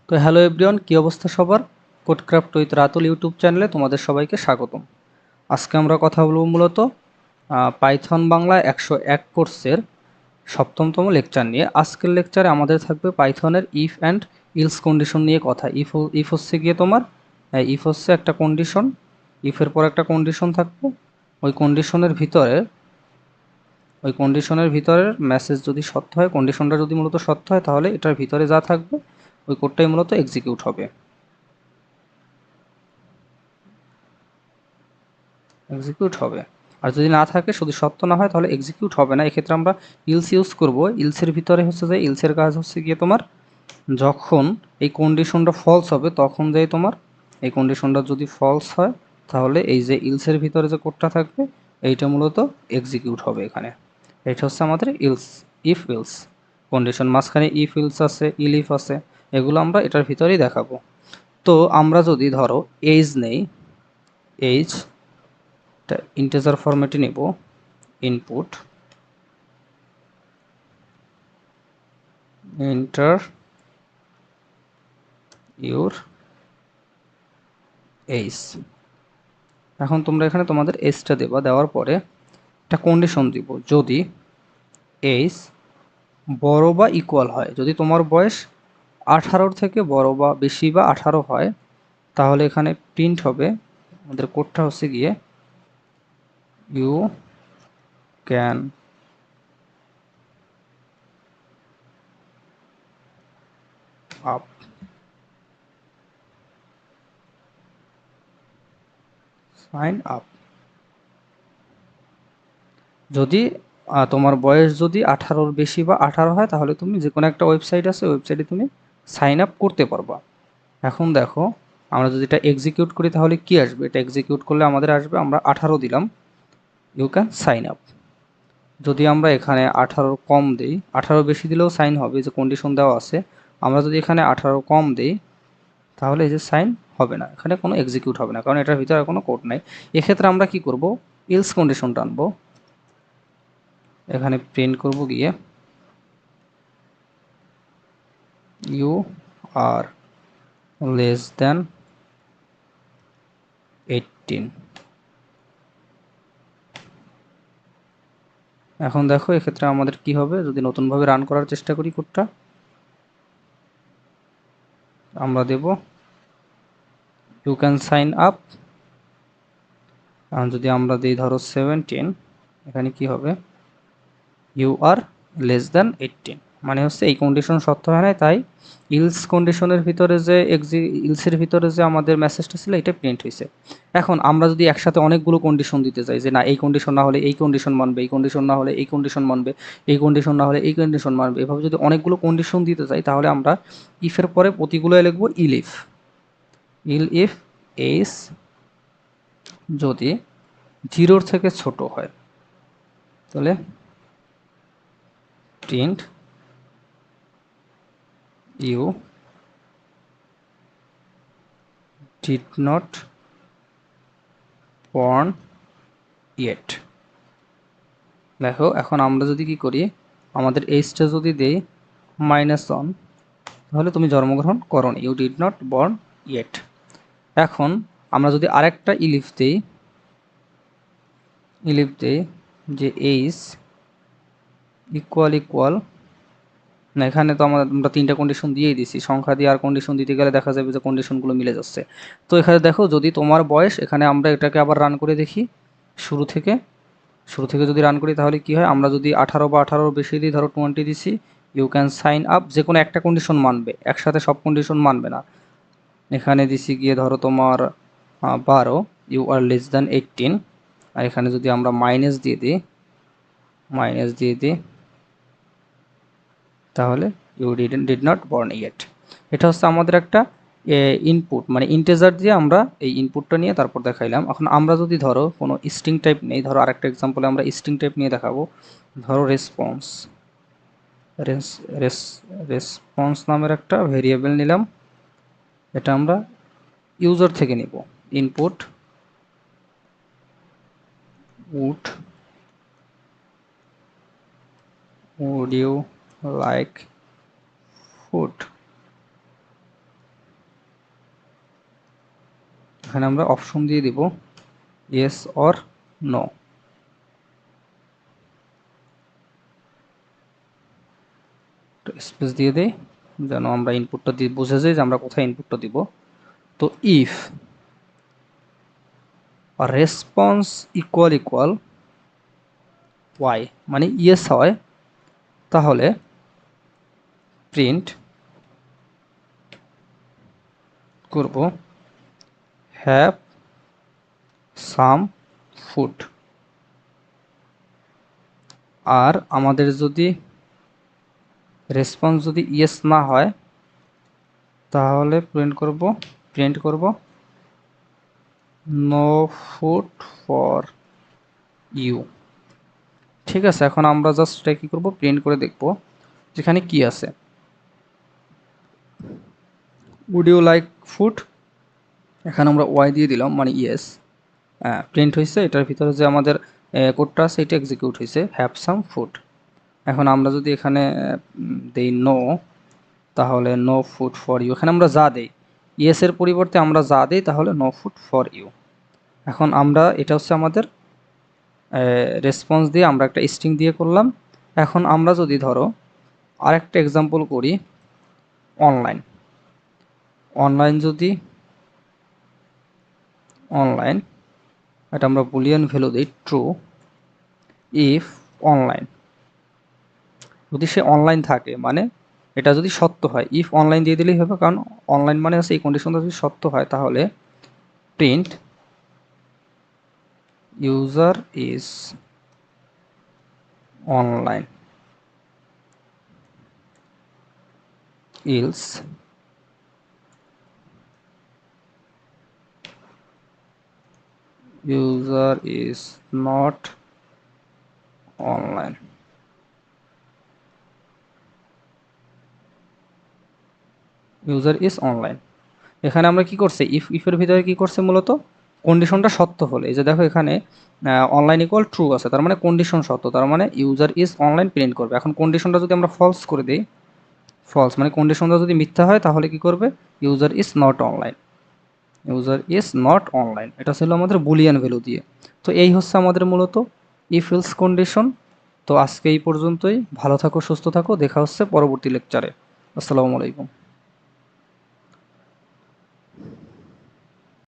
তো hello everyone, কি অবস্থা সবার? কোডক্রাফট উইথ রাতুল ইউটিউব চ্যানেলে তোমাদের সবাইকে স্বাগতম। আজকে আমরা কথা বলবো মূলত পাইথন বাংলা 101 কোর্সের সপ্তমতম লেকচার নিয়ে। আজকের লেকচারে আমাদের থাকবে পাইথনের ইফ অ্যান্ড ইলস কন্ডিশন নিয়ে কথা। ইফ হচ্ছে গিয়ে তোমার ইফ হচ্ছে একটা কন্ডিশন, ইফের পর একটা কন্ডিশন থাকবে। ওই কন্ডিশনের ভিতরের মেসেজ যদি সত্য হয়, কন্ডিশনটা যদি মূলত সত্য হয়, তাহলে এটার ভিতরে যা থাকবে ওই কোডটাই মূলত এক্সিকিউট হবে। আর যদি না থাকে, শুধু সত্য না হয়, তাহলে এক্সিকিউট হবে না। এক্ষেত্রে আমরা ইলস ইউজ করব। ইলসের ভিতরে হচ্ছে যে ইলসের কাজ হচ্ছে গিয়ে তোমার যখন এই কন্ডিশনটা ফলস হবে তখন যাই তোমার এই কন্ডিশনটা যদি ফলস হয় তাহলে এই যে ইলসের ভিতরে যে কোডটা থাকবে এইটা মূলত এক্সিকিউট হবে। এখানে এটা হচ্ছে আমাদের ইলস, ইফ ইলস কন্ডিশন। মাঝখানে ইফ ইলস আছে, ইলিফ আছে, এগুলো আমরা এটার ভিতরেই দেখাবো। তো আমরা যদি ধরো এইজ নেই, এইজ ইন্টিজার ফরম্যাটে নেব, ইনপুট enter your age। এখন তোমরা এখানে তোমাদের এজটা দেবা, দেওয়ার পরে একটা কন্ডিশন দিব, যদি এজ বড় বা ইকুয়াল হয়। যদি তোমার বয়স 18 থেকে বড় বা বেশি বা 18 হয় তাহলে এখানে প্রিন্ট হবে, আমাদের কোডটা হচ্ছে গিয়ে you can up, sign up. যদি তোমার বয়স যদি 18-র বেশি বা 18 হয় তাহলে তুমি যে কোনো একটা ওয়েবসাইট আছে, ওয়েবসাইটে তুমি সাইন আপ করতে পারবা। এখন দেখো আমরা যদি এটা এক্সিকিউট করি তাহলে কি আসবে? এটা এক্সিকিউট করলে আমাদের আসবে, আমরা 18 দিলাম, ইউ ক্যান সাইন আপ। যদি আমরা এখানে 18 কম দিই, 18 বেশি দিলেও সাইন হবে, যে কন্ডিশন দেওয়া আছে। আমরা যদি এখানে 18 কম দিই তাহলে এই যে সাইন হবে না, এখানে কোনো এক্সিকিউট হবে না, কারণ এটার ভিতরে কোনো কোড নাই। এক্ষেত্রে আমরা কি করব? ইলস কন্ডিশনটা আনবো, এখানে প্রিন্ট করব গিয়ে ইউ আর লেস দেন 18। এখন দেখো এক্ষেত্রে আমাদের কি হবে, যদি নতুনভাবে রান করার চেষ্টা করি কোডটা, আমরা দেব ইউ ক্যান সাইন আপ। যদি আমরা দিই ধরো 17, এখানে কি হবে? ইউ আর লেস দ্যান 18, মানে হচ্ছে এই কন্ডিশন সত্য হয় না, তাই ইলস কন্ডিশনের ভিতরে যে ইলসের ভিতরে যে আমাদের মেসেজটা ছিল এটা প্রিন্ট হয়েছে। এখন আমরা যদি একসাথে অনেকগুলো কন্ডিশন দিতে চাই, যে না এই কন্ডিশন না হলে এই কন্ডিশন মানবে, এই কন্ডিশন না হলে এই কন্ডিশন মানবে, এই কন্ডিশন না হলে এই কন্ডিশন মানবে, এভাবে যদি অনেকগুলো কন্ডিশন দিতে চাই তাহলে আমরা ইফের পরে প্রতিগুলোয় লিখবো ইলিফ। ইফ এইস যদি 0-র থেকে ছোট হয় তাহলে print you did not born yet. দেখো এখন আমরা যদি কি করি, আমাদের এইজটা যদি দেই -1, তাহলে তুমি জন্মগ্রহণ করোনি, you did not born yet. এখন আমরা যদি আরেকটা ইলিফ দেই যে এইজ ইকুয়াল না, এখানে তো আমরা 3টা কন্ডিশন দিয়েই দিছি, সংখ্যা দিয়ে আর কন্ডিশন দিতে গেলে দেখা যাবে যে কন্ডিশনগুলো মিলে যাচ্ছে। তো এখানে দেখো যদি তোমার বয়স, এখানে আমরা এটাকে আবার রান করে দেখি, শুরু থেকে যদি রান করি তাহলে কি হয়, আমরা যদি 18 বা 18-র বেশি দিই, ধরো 20 দিছি, ইউ ক্যান সাইন আপ, যে কোনো একটা কন্ডিশন মানবে, একসাথে সব কন্ডিশন মানবে না। এখানে দিছি গিয়ে ধরো তোমার 12, ইউ আর লেস দ্যান 18। আর এখানে যদি আমরা মাইনাস দিয়ে দিই তাহলে you did not born yet. এটা হচ্ছে আমাদের একটা ইনপুট, মানে ইন্টিজার দিয়ে আমরা এই ইনপুটটা নিয়ে তারপর দেখাইলাম। এখন আমরা যদি ধরো কোনো স্ট্রিং টাইপ নেই, ধরো আরেকটা এক্সাম্পলে আমরা স্ট্রিং টাইপ নিয়ে দেখাবো। ধরো রেসপন্স নামের একটা ভেরিয়েবল নিলাম, এটা আমরা ইউজার থেকে নিব। Input would you like food, এখানে আমরা অপশন দিয়ে দিব ইয়েস অর নো। স্পেস দিয়ে দেই যেন আমরা ইনপুটটা দিয়ে বুঝে যাই যে আমরা কোথায় ইনপুটটা দিব। তো ইফ রেসপন্স ইকুয়াল ওয়াই মানে ইয়েস হয়, তাহলে প্রিন্ট করব হ্যাভ সাম ফুড। আর আমাদের যদি রেসপন্স যদি ইয়েস না হয় তাহলে প্রিন্ট করব নো ফুড ফর ইউ। ঠিক আছে, এখন আমরা জাস্ট এটা কি করব, প্রিন্ট করে দেখব যেখানে কি আছে। উড ইউ লাইক ফুড, এখানে আমরা ওয়াই দিয়ে দিলাম মানে ইয়েস, প্রিন্ট হয়েছে। এটার ভিতরে যে আমাদের কোডটা আছে এটা এক্সিকিউট হয়েছে, হ্যাভ সাম ফুড। এখন আমরা যদি এখানে দেই নো, তাহলে নো ফুড ফর ইউ। এখানে আমরা যা দেই ইয়েসের পরিবর্তে আমরা যা দেই তাহলে নো ফুড ফর ইউ। এখন আমরা এটা হচ্ছে আমাদের রেসপন্স দিয়ে আমরা একটা স্ট্রিং দিয়ে করলাম। এখন আমরা যদি ধরো আরেকটা এক্সাম্পল করি, অনলাইন যদি অনলাইন, এটা আমরা বুলিয়ান ভ্যালু দিই ট্রু। ইফ অনলাইন, যদি সে অনলাইন থাকে মানে এটা যদি সত্য হয়, ইফ অনলাইন দিয়ে দিলেই হবে, কারণ অনলাইন মানে হচ্ছে এই কন্ডিশনটা যদি সত্য হয় তাহলে print user is online else user is not online। User is online, এখানে আমরা কি করছি, ইফের ভিতরে কি করছে মূলত কন্ডিশনটা সত্য হলে, এই যে দেখো এখানে অনলাইন ইকুয়াল ট্রু আছে, তার মানে কন্ডিশন সত্য, তার মানে ইউজার ইজ অনলাইন প্রিন্ট করবে। এখন কন্ডিশনটা যদি আমরা ফলস করে দিই, ফলস মানে কন্ডিশনটা যদি মিথ্যা হয় তাহলে কি করবে, user is not online, user is not online. এটা ছিল আমাদের বুলিয়ান ভ্যালু দিয়ে। তো এই হচ্ছে আমাদের মূলত ইফ এলস কন্ডিশন। তো আজকে এই পর্যন্তই, ভালো থাকো সুস্থ থাকো, দেখা হচ্ছে পরবর্তী লেকচারে। আসসালামু আলাইকুম।